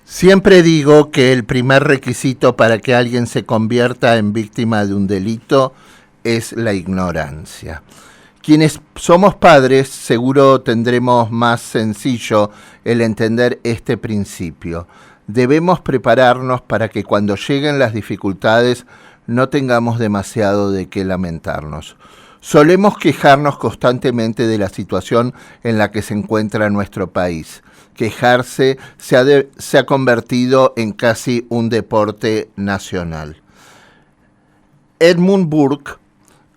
Siempre digo que el primer requisito para que alguien se convierta en víctima de un delito es la ignorancia. Quienes somos padres seguro tendremos más sencillo el entender este principio. Debemos prepararnos para que cuando lleguen las dificultades no tengamos demasiado de qué lamentarnos. Solemos quejarnos constantemente de la situación en la que se encuentra nuestro país. Quejarse se ha convertido en casi un deporte nacional. Edmund Burke,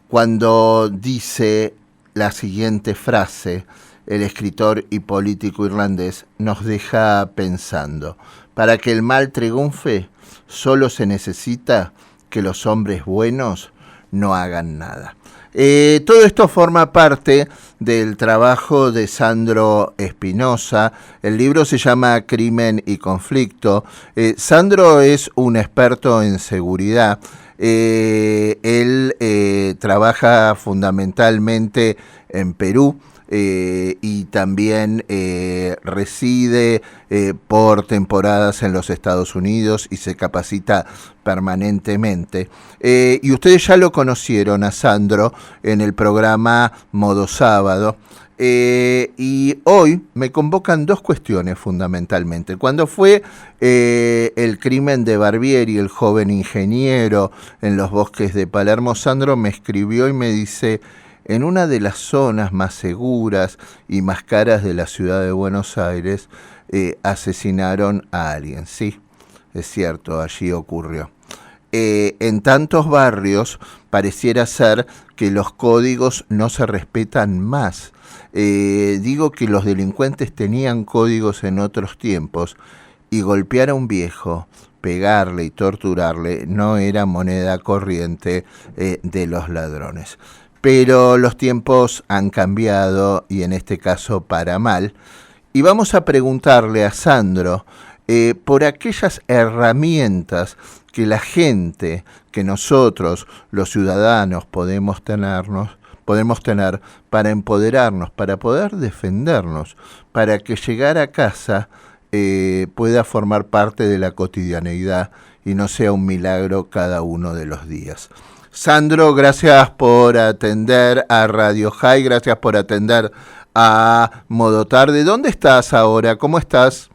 cuando dice la siguiente frase, el escritor y político irlandés, nos deja pensando: para que el mal triunfe, solo se necesita que los hombres buenos no hagan nada. Todo esto forma parte del trabajo de Sandro Espinosa. El libro se llama Crimen y Conflicto. Sandro es un experto en seguridad. Él trabaja fundamentalmente en Perú. Y también reside por temporadas en los Estados Unidos y se capacita permanentemente. Y ustedes ya lo conocieron a Sandro en el programa Modo Sábado. Y hoy me convocan dos cuestiones fundamentalmente. Cuando fue el crimen de Barbieri, el joven ingeniero en los bosques de Palermo, Sandro me escribió y me dice: en una de las zonas más seguras y más caras de la ciudad de Buenos Aires, asesinaron a alguien. Sí, es cierto, allí ocurrió. En tantos barrios pareciera ser que los códigos no se respetan más. Digo que los delincuentes tenían códigos en otros tiempos y golpear a un viejo, pegarle y torturarle no era moneda corriente de los ladrones. Pero los tiempos han cambiado y en este caso para mal. Y vamos a preguntarle a Sandro por aquellas herramientas que la gente, que nosotros, los ciudadanos, podemos tener para empoderarnos, para poder defendernos, para que llegar a casa pueda formar parte de la cotidianeidad y no sea un milagro cada uno de los días. Sandro, gracias por atender a Radio High, gracias por atender a Modo Tarde. ¿Dónde estás ahora? ¿Cómo estás?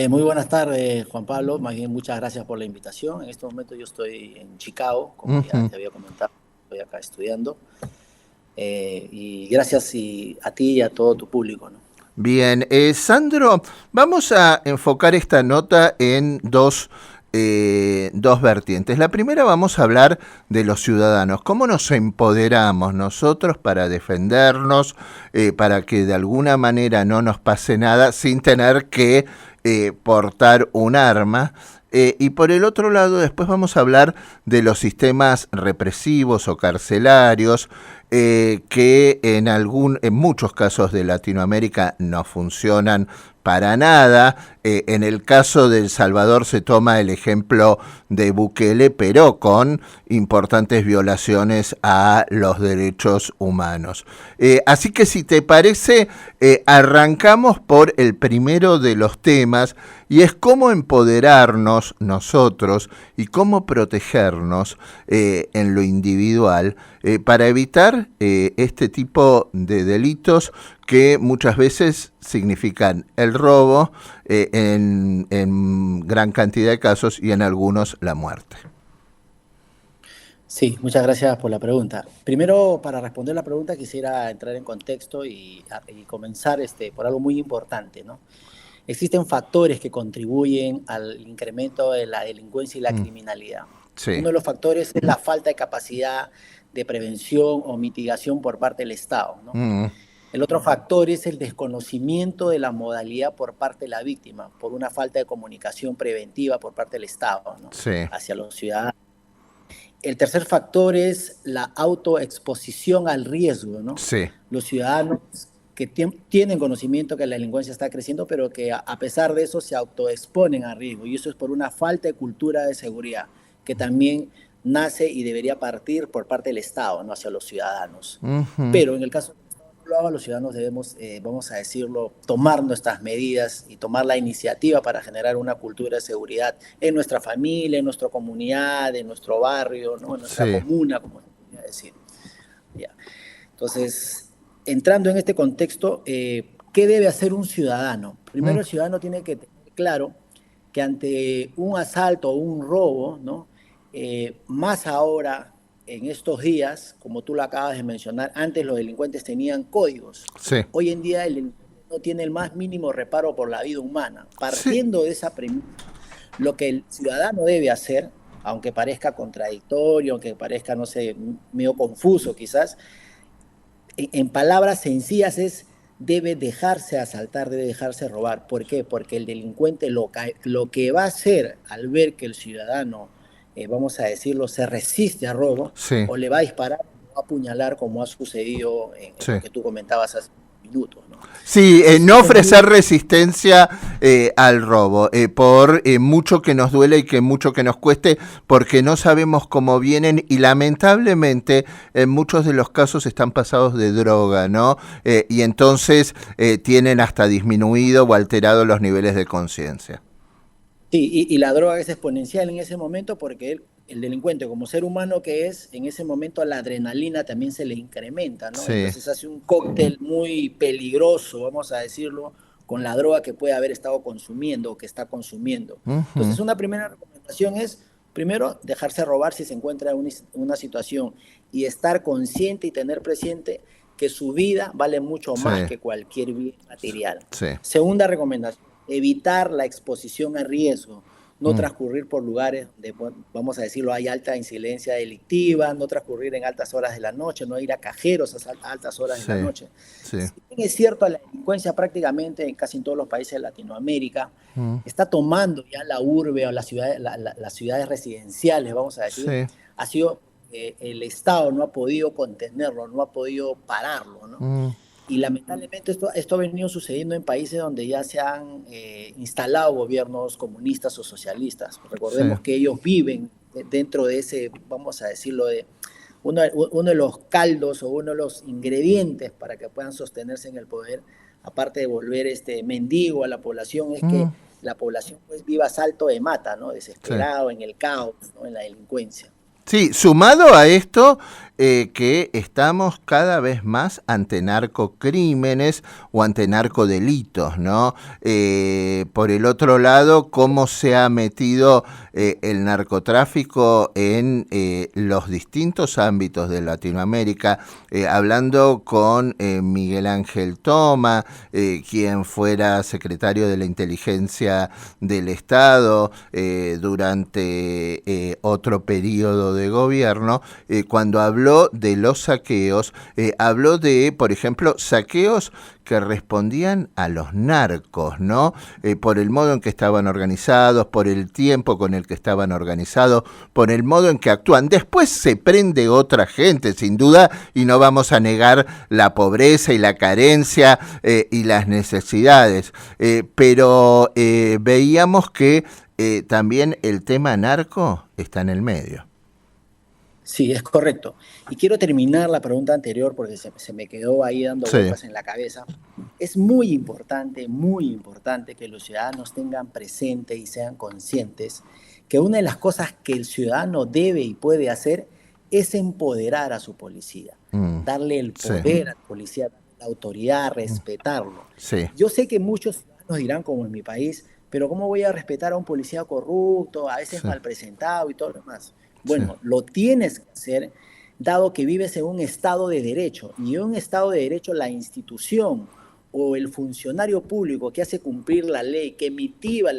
Muy buenas tardes, Juan Pablo. Más bien, muchas gracias por la invitación. En este momento yo estoy en Chicago, como ya te había comentado, estoy acá estudiando. Y gracias a ti y a todo tu público, ¿no? Bien, Sandro, vamos a enfocar esta nota en dos vertientes. La primera, vamos a hablar de los ciudadanos, cómo nos empoderamos nosotros para defendernos, para que de alguna manera no nos pase nada sin tener que portar un arma. Y por el otro lado, después vamos a hablar de los sistemas represivos o carcelarios que en muchos casos de Latinoamérica no funcionan para nada. En el caso de El Salvador se toma el ejemplo de Bukele, pero con importantes violaciones a los derechos humanos. Así que si te parece, arrancamos por el primero de los temas, y es cómo empoderarnos nosotros y cómo protegernos en lo individual para evitar este tipo de delitos que muchas veces significan el robo en gran cantidad de casos y en algunos la muerte. Sí, muchas gracias por la pregunta. Primero, para responder la pregunta, quisiera entrar en contexto y comenzar por algo muy importante, ¿no? Existen factores que contribuyen al incremento de la delincuencia y la criminalidad. Sí. Uno de los factores es la falta de capacidad de prevención o mitigación por parte del Estado, ¿no? El otro factor es el desconocimiento de la modalidad por parte de la víctima, por una falta de comunicación preventiva por parte del Estado, ¿no? Sí. Hacia los ciudadanos. El tercer factor es la autoexposición al riesgo, ¿no? Sí. Los ciudadanos que tienen conocimiento que la delincuencia está creciendo, pero que a pesar de eso se autoexponen a riesgo. Y eso es por una falta de cultura de seguridad, que también nace y debería partir por parte del Estado, ¿no? Hacia los ciudadanos. Pero en el caso lo haga, los ciudadanos debemos, vamos a decirlo, tomar nuestras medidas y tomar la iniciativa para generar una cultura de seguridad en nuestra familia, en nuestra comunidad, en nuestro barrio, ¿no? En nuestra Sí. comuna, como se podría decir. Ya. Entonces, entrando en este contexto, ¿qué debe hacer un ciudadano? Mm, Primero, el ciudadano tiene que tener claro que ante un asalto o un robo, ¿no? Más ahora, en estos días, como tú lo acabas de mencionar, antes los delincuentes tenían códigos. sí. Hoy en día el delincuente no tiene el más mínimo reparo por la vida humana. Sí. Partiendo de esa premisa, lo que el ciudadano debe hacer, aunque parezca contradictorio, aunque parezca, no sé, medio confuso quizás, en palabras sencillas es: debe dejarse asaltar, debe dejarse robar. ¿Por qué? Porque el delincuente lo que va a hacer al ver que el ciudadano, vamos a decirlo, se resiste a robo, Sí. o le va a disparar o va a apuñalar, como ha sucedido en Sí. lo que tú comentabas hace minutos, ¿no? Sí, Entonces, no eso es ofrecer muy... resistencia al robo, por mucho que nos duele y que mucho que nos cueste, porque no sabemos cómo vienen y lamentablemente en muchos de los casos están pasados de droga, ¿no? Y entonces tienen hasta disminuido o alterado los niveles de conciencia. Sí, y la droga es exponencial en ese momento porque el delincuente, como ser humano que es, en ese momento la adrenalina también se le incrementa, ¿no? Sí. Entonces hace un cóctel muy peligroso, vamos a decirlo, con la droga que puede haber estado consumiendo o que está consumiendo. Ujú. Entonces, una primera recomendación es, primero, dejarse robar si se encuentra en una situación, y estar consciente y tener presente que su vida vale mucho Sí. más que cualquier bien material. Sí. Segunda recomendación: evitar la exposición a riesgo, no Mm. transcurrir por lugares donde, vamos a decirlo, hay alta incidencia delictiva, no transcurrir en altas horas de la noche, no ir a cajeros a altas horas de la Sí. noche. Sí. Si bien es cierto, la delincuencia prácticamente en casi en todos los países de Latinoamérica Mm. está tomando ya la urbe o las ciudades residenciales, vamos a decir, Sí. ha sido, el Estado no ha podido contenerlo, no ha podido pararlo, ¿no? Mm. Y lamentablemente esto ha venido sucediendo en países donde ya se han instalado gobiernos comunistas o socialistas. Sí. Recordemos que ellos viven dentro de ese, vamos a decirlo, de uno de los caldos o uno de los ingredientes para que puedan sostenerse en el poder, aparte de volver mendigo a la población, es que Mm. la población pues viva a salto de mata, ¿no? Sí. Desesperado, en el caos, ¿no? En la delincuencia. Sí, sumado a esto, que estamos cada vez más ante narcocrímenes o ante narcodelitos, ¿no? Por el otro lado, cómo se ha metido el narcotráfico en los distintos ámbitos de Latinoamérica. Hablando con Miguel Ángel Toma, quien fuera secretario de la Inteligencia del Estado durante otro periodo de gobierno, cuando habló de los saqueos, habló de, por ejemplo, saqueos que respondían a los narcos, ¿no? Por el modo en que estaban organizados, por el tiempo con el que estaban organizados, por el modo en que actúan. Después se prende otra gente, sin duda, y no vamos a negar la pobreza y la carencia y las necesidades, pero veíamos que también el tema narco está en el medio. Sí, es correcto. Y quiero terminar la pregunta anterior porque se me quedó ahí dando Sí. vueltas en la cabeza. Es muy importante que los ciudadanos tengan presente y sean conscientes que una de las cosas que el ciudadano debe y puede hacer es empoderar a su policía, Mm. darle el Sí. poder a la policía, darle la autoridad, respetarlo. Sí. Yo sé que muchos ciudadanos dirán, como en mi país, pero ¿cómo voy a respetar a un policía corrupto, a veces Sí. mal presentado y todo lo demás? Sí. Bueno, lo tienes que hacer dado que vives en un estado de derecho, y en un estado de derecho la institución o el funcionario público que hace cumplir la ley, que mitiga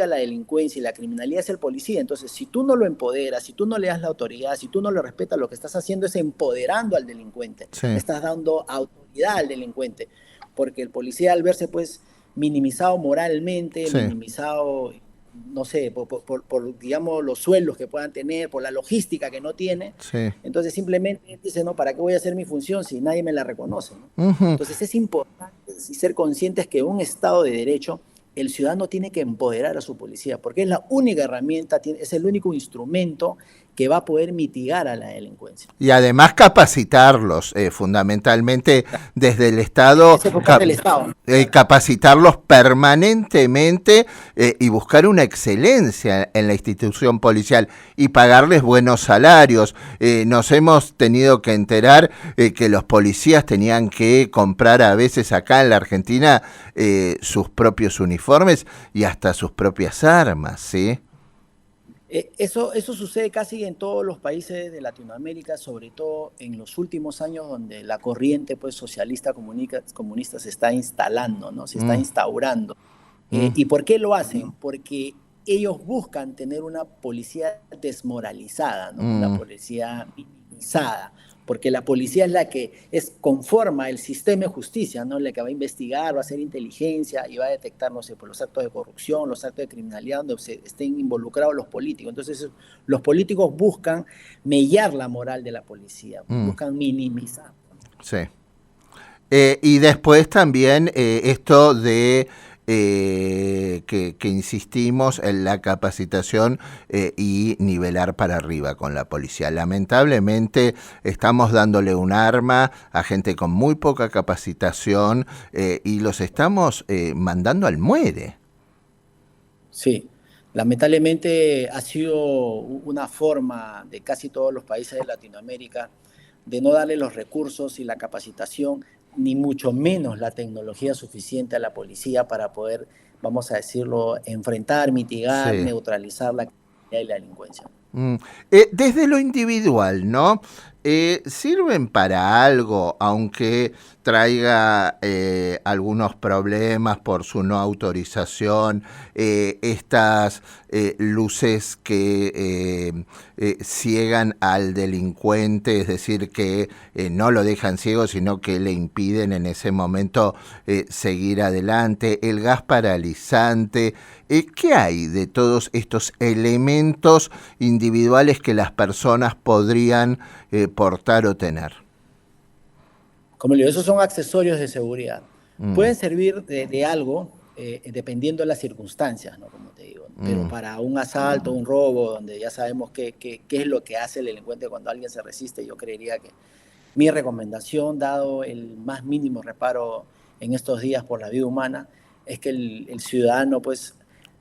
la delincuencia y la criminalidad es el policía. Entonces, si tú no lo empoderas, si tú no le das la autoridad, si tú no lo respetas, lo que estás haciendo es empoderando al delincuente, Sí. le estás dando autoridad al delincuente, porque el policía, al verse pues minimizado moralmente, Sí. minimizado, no sé, digamos, los sueldos que puedan tener, por la logística que no tiene, Sí. entonces simplemente dice, no, ¿para qué voy a hacer mi función si nadie me la reconoce, ¿no? Ujú. Entonces es importante ser conscientes que en un Estado de Derecho el ciudadano tiene que empoderar a su policía, porque es la única herramienta, es el único instrumento que va a poder mitigar a la delincuencia. Y además capacitarlos, fundamentalmente desde el Estado, Ese por parte del Estado. capacitarlos permanentemente y buscar una excelencia en la institución policial y pagarles buenos salarios. Nos hemos tenido que enterar que los policías tenían que comprar a veces acá en la Argentina sus propios uniformes y hasta sus propias armas, ¿sí? Eso sucede casi en todos los países de Latinoamérica, sobre todo en los últimos años donde la corriente pues, socialista comunista se está instalando, ¿no? Se está instaurando. ¿Y por qué lo hacen? Porque ellos buscan tener una policía desmoralizada, ¿no? Una policía minimizada, porque la policía es la que conforma el sistema de justicia, ¿no? La que va a investigar, va a hacer inteligencia y va a detectar, no sé, pues, los actos de corrupción, los actos de criminalidad donde estén involucrados los políticos. Entonces, los políticos buscan mellar la moral de la policía, buscan minimizar. Sí. Y después también esto de que insistimos en la capacitación y nivelar para arriba con la policía. Lamentablemente estamos dándole un arma a gente con muy poca capacitación y los estamos mandando al muere. Sí, lamentablemente ha sido una forma de casi todos los países de Latinoamérica de no darle los recursos y la capacitación, ni mucho menos la tecnología suficiente a la policía para poder, vamos a decirlo, enfrentar, mitigar, neutralizar la criminalidad y la delincuencia. Desde lo individual, ¿no? ¿Sirven para algo, aunque traiga algunos problemas por su no autorización, estas luces que ciegan al delincuente, es decir, que no lo dejan ciego, sino que le impiden en ese momento seguir adelante, el gas paralizante? ¿Qué hay de todos estos elementos individuales que las personas podrían portar o tener? Como le digo, esos son accesorios de seguridad. Pueden servir de algo dependiendo de las circunstancias, ¿no? Como te digo. Pero para un asalto, un robo, donde ya sabemos qué es lo que hace el delincuente cuando alguien se resiste, yo creería que mi recomendación, dado el más mínimo reparo en estos días por la vida humana, es que el ciudadano pues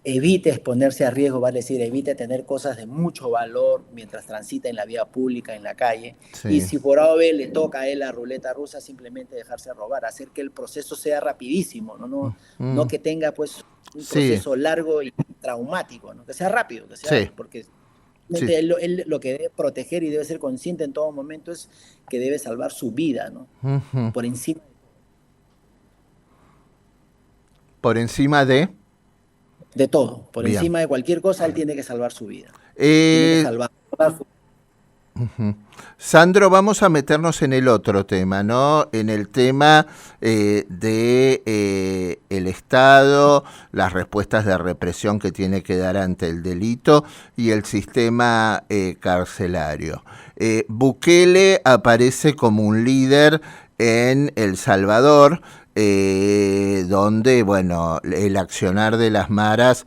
evite exponerse a riesgo, vale decir, evite tener cosas de mucho valor mientras transita en la vía pública, en la calle. Sí. Y si por A o B le toca a él la ruleta rusa, simplemente dejarse robar, hacer que el proceso sea rapidísimo, no que tenga pues un proceso largo y traumático, ¿no? Que sea rápido, que sea, porque él lo que debe proteger y debe ser consciente en todo momento es que debe salvar su vida, ¿no? Por encima. Por encima de todo, por Bien. Encima de cualquier cosa, él tiene que salvar su vida. Tiene que salvar su... Sandro, vamos a meternos en el otro tema, ¿no? En el tema de el Estado, las respuestas de represión que tiene que dar ante el delito y el sistema carcelario. Bukele aparece como un líder en El Salvador, donde, bueno, el accionar de las maras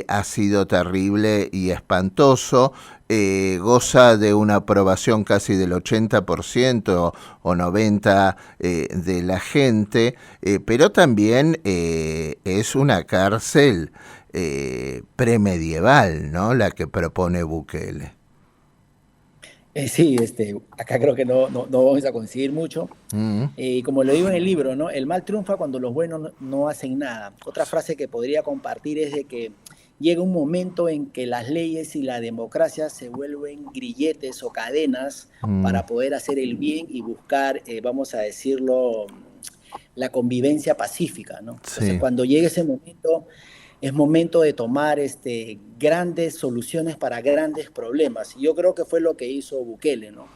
ha sido terrible y espantoso. Goza de una aprobación casi del 80% o 90% de la gente, pero también es una cárcel premedieval, ¿no? La que propone Bukele. Sí, acá creo que no vamos a conseguir mucho. Como lo digo en el libro, ¿no? El mal triunfa cuando los buenos no hacen nada. Otra frase que podría compartir es de que llega un momento en que las leyes y la democracia se vuelven grilletes o cadenas para poder hacer el bien y buscar, vamos a decirlo, la convivencia pacífica, ¿no? Entonces, cuando llegue ese momento, es momento de tomar grandes soluciones para grandes problemas. Y yo creo que fue lo que hizo Bukele, ¿no?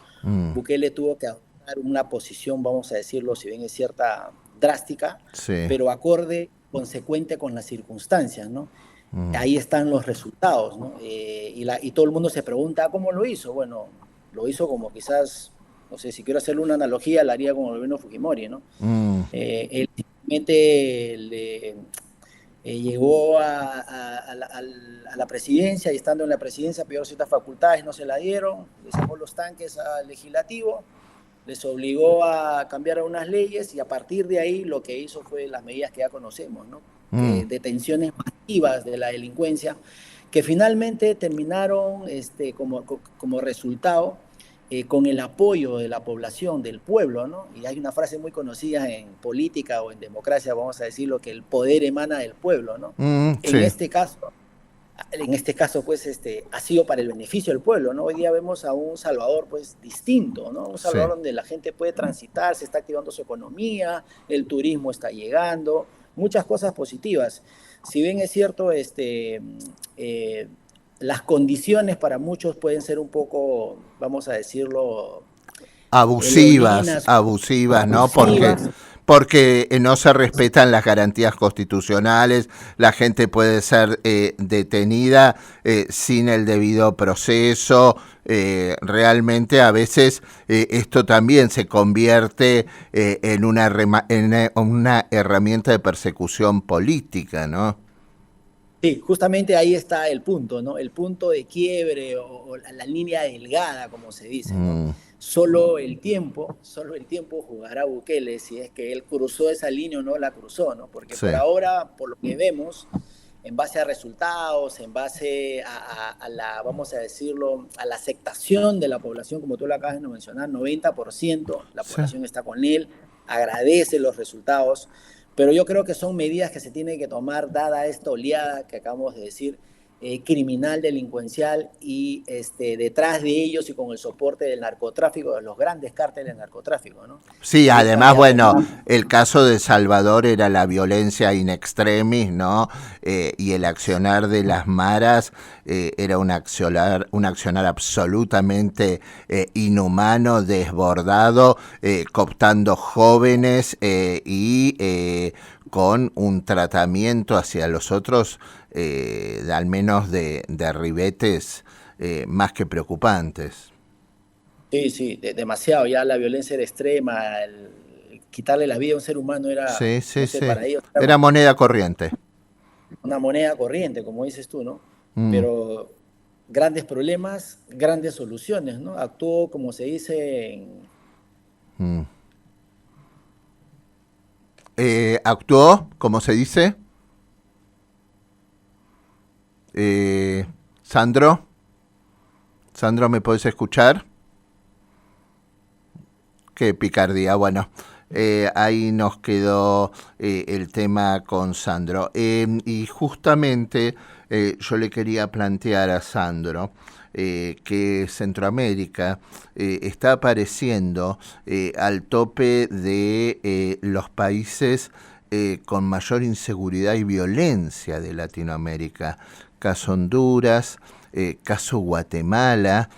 Bukele tuvo que adoptar una posición, vamos a decirlo, si bien es cierta, drástica, pero acorde, consecuente con las circunstancias, ¿no? Ahí están los resultados, ¿no? Y todo el mundo se pregunta, ¿cómo lo hizo? Bueno, lo hizo como quizás, no sé, si quiero hacerle una analogía, la haría como el gobierno Fujimori, ¿no? Él simplemente llegó a a la presidencia, y estando en la presidencia pidió ciertas facultades, no se la dieron, le sacó los tanques al legislativo, les obligó a cambiar unas leyes, y a partir de ahí lo que hizo fue las medidas que ya conocemos, ¿no? Detenciones masivas de la delincuencia, que finalmente terminaron como resultado con el apoyo de la población, del pueblo, ¿no? Y hay una frase muy conocida en política o en democracia, vamos a decirlo, que el poder emana del pueblo, ¿no? Sí. En este caso, pues, ha sido para el beneficio del pueblo, ¿no? Hoy día vemos a un Salvador, pues, distinto, ¿no? Un Salvador donde la gente puede transitar, se está activando su economía, el turismo está llegando, muchas cosas positivas. Si bien es cierto, las condiciones para muchos pueden ser un poco, vamos a decirlo, abusivas, ¿no? abusivas. Porque no se respetan las garantías constitucionales, la gente puede ser detenida sin el debido proceso. Realmente a veces esto también se convierte en una herramienta de persecución política, ¿no? Sí, justamente ahí está el punto, ¿no? El punto de quiebre o la línea delgada, como se dice, ¿no? Solo el tiempo jugará a Bukele si es que él cruzó esa línea o no la cruzó, ¿no? Porque Sí. por ahora, por lo que vemos, en base a resultados, en base a la, vamos a decirlo, a la aceptación de la población, como tú lo acabas de mencionar, 90% la población está con él, agradece los resultados, pero yo creo que son medidas que se tienen que tomar dada esta oleada que acabamos de decir, criminal, delincuencial, y detrás de ellos y con el soporte del narcotráfico, de los grandes cárteles del narcotráfico, ¿no? Sí, además, bueno, el caso de Salvador era la violencia in extremis, ¿no? Y el accionar de las maras era un accionar absolutamente inhumano, desbordado, cooptando jóvenes y con un tratamiento hacia los otros, al menos de ribetes más que preocupantes. Sí, demasiado. Ya la violencia era extrema, quitarle la vida a un ser humano era, no sé, para ellos era moneda corriente. Una moneda corriente, como dices tú, ¿no? Pero grandes problemas, grandes soluciones, ¿no? Actuó, como se dice actuó, como se dice. Sandro, ¿me puedes escuchar? Qué picardía, bueno. Ahí nos quedó el tema con Sandro. Y justamente yo le quería plantear a Sandro que Centroamérica está apareciendo al tope de los países con mayor inseguridad y violencia de Latinoamérica. Caso Honduras, caso Guatemala,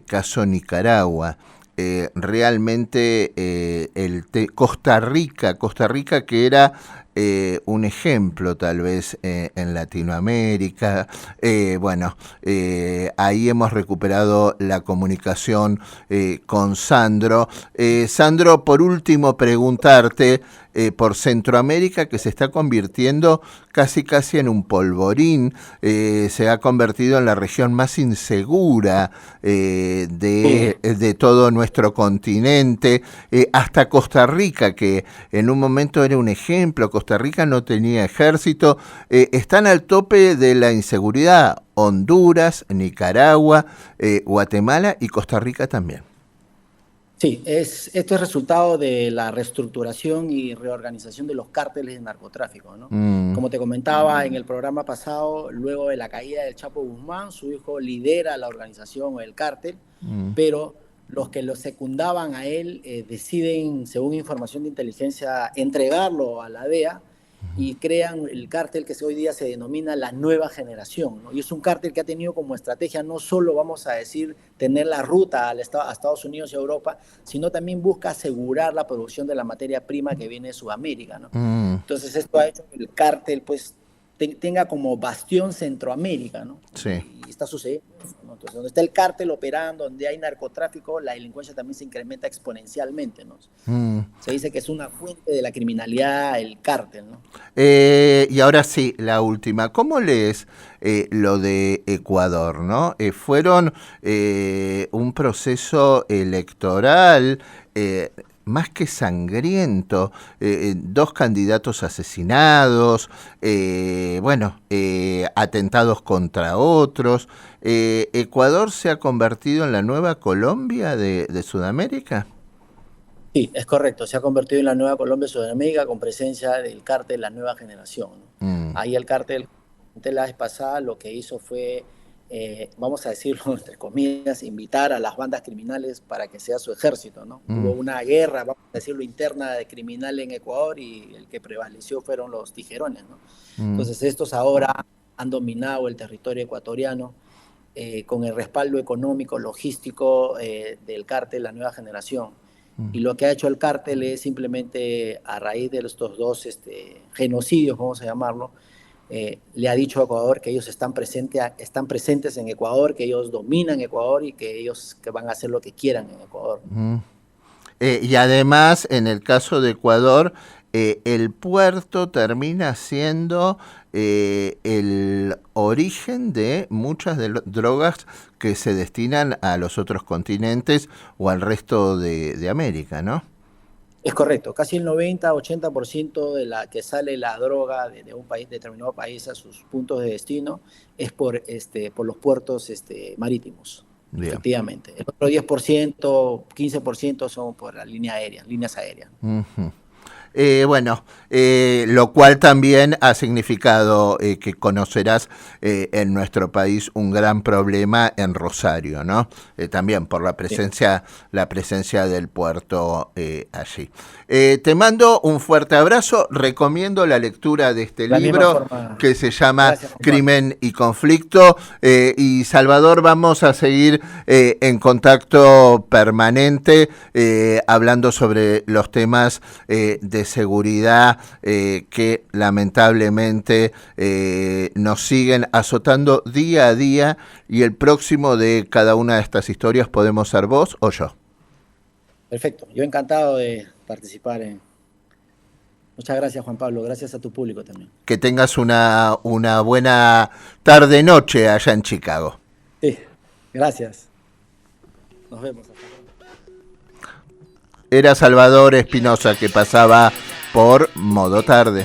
caso Nicaragua. Realmente Costa Rica que era un ejemplo tal vez en Latinoamérica. Ahí hemos recuperado la comunicación con Sandro. Sandro, por último preguntarte por Centroamérica, que se está convirtiendo casi en un polvorín, se ha convertido en la región más insegura de todo nuestro continente, hasta Costa Rica, que en un momento era un ejemplo. Costa Rica no tenía ejército, están al tope de la inseguridad Honduras, Nicaragua, Guatemala y Costa Rica también. Sí, esto es resultado de la reestructuración y reorganización de los cárteles de narcotráfico, ¿no? Como te comentaba en el programa pasado, luego de la caída del Chapo Guzmán, su hijo lidera la organización o el cártel, pero los que lo secundaban a él deciden, según información de inteligencia, entregarlo a la DEA y crean el cártel que hoy día se denomina la nueva generación, ¿no? Y es un cártel que ha tenido como estrategia no solo, vamos a decir, tener la ruta a Estados Unidos y Europa, sino también busca asegurar la producción de la materia prima que viene de Sudamérica, ¿no? Entonces esto ha hecho que el cártel pues tenga como bastión Centroamérica, ¿no? Sí. Y está sucediendo, ¿no? Entonces, donde está el cártel operando, donde hay narcotráfico, la delincuencia también se incrementa exponencialmente, ¿no? Se dice que es una fuente de la criminalidad, el cártel, ¿no? Y ahora sí, la última. ¿Cómo lees lo de Ecuador, no? Fueron un proceso electoral más que sangriento, 2 candidatos asesinados, atentados contra otros. ¿Ecuador se ha convertido en la nueva Colombia de Sudamérica? Sí, es correcto. Se ha convertido en la nueva Colombia Sudamérica con presencia del cártel La Nueva Generación, ¿no? Ahí el cártel, la vez pasada, lo que hizo fue, vamos a decirlo entre comillas, invitar a las bandas criminales para que sea su ejército, ¿no? Hubo una guerra, vamos a decirlo, interna de criminal en Ecuador y el que prevaleció fueron los tijerones, ¿no? Entonces estos ahora han dominado el territorio ecuatoriano con el respaldo económico, logístico del cártel La Nueva Generación. Y lo que ha hecho el cártel es simplemente, a raíz de estos 2 genocidios, vamos a llamarlo, le ha dicho a Ecuador que ellos están presentes en Ecuador, que ellos dominan Ecuador y que ellos que van a hacer lo que quieran en Ecuador. Y además, en el caso de Ecuador, el puerto termina siendo el origen de muchas drogas que se destinan a los otros continentes o al resto de América, ¿no? Es correcto, casi el 90-80% de la que sale la droga de un país, determinado país, a sus puntos de destino es por los puertos marítimos. Bien. Efectivamente. El otro 10%, 15% son por la líneas aéreas. Lo cual también ha significado que conocerás en nuestro país un gran problema en Rosario, ¿no? También por la presencia del puerto allí. Te mando un fuerte abrazo, recomiendo la lectura de este libro que se llama Crimen y Conflicto, y Salvador, vamos a seguir en contacto permanente hablando sobre los temas de seguridad que lamentablemente nos siguen azotando día a día, y el próximo de cada una de estas historias podemos ser vos o yo. Perfecto, yo encantado de participar. Muchas gracias, Juan Pablo, gracias a tu público también. Que tengas una buena tarde-noche allá en Chicago. Sí, gracias. Nos vemos. Era Salvador Espinosa, que pasaba por Modo Tarde.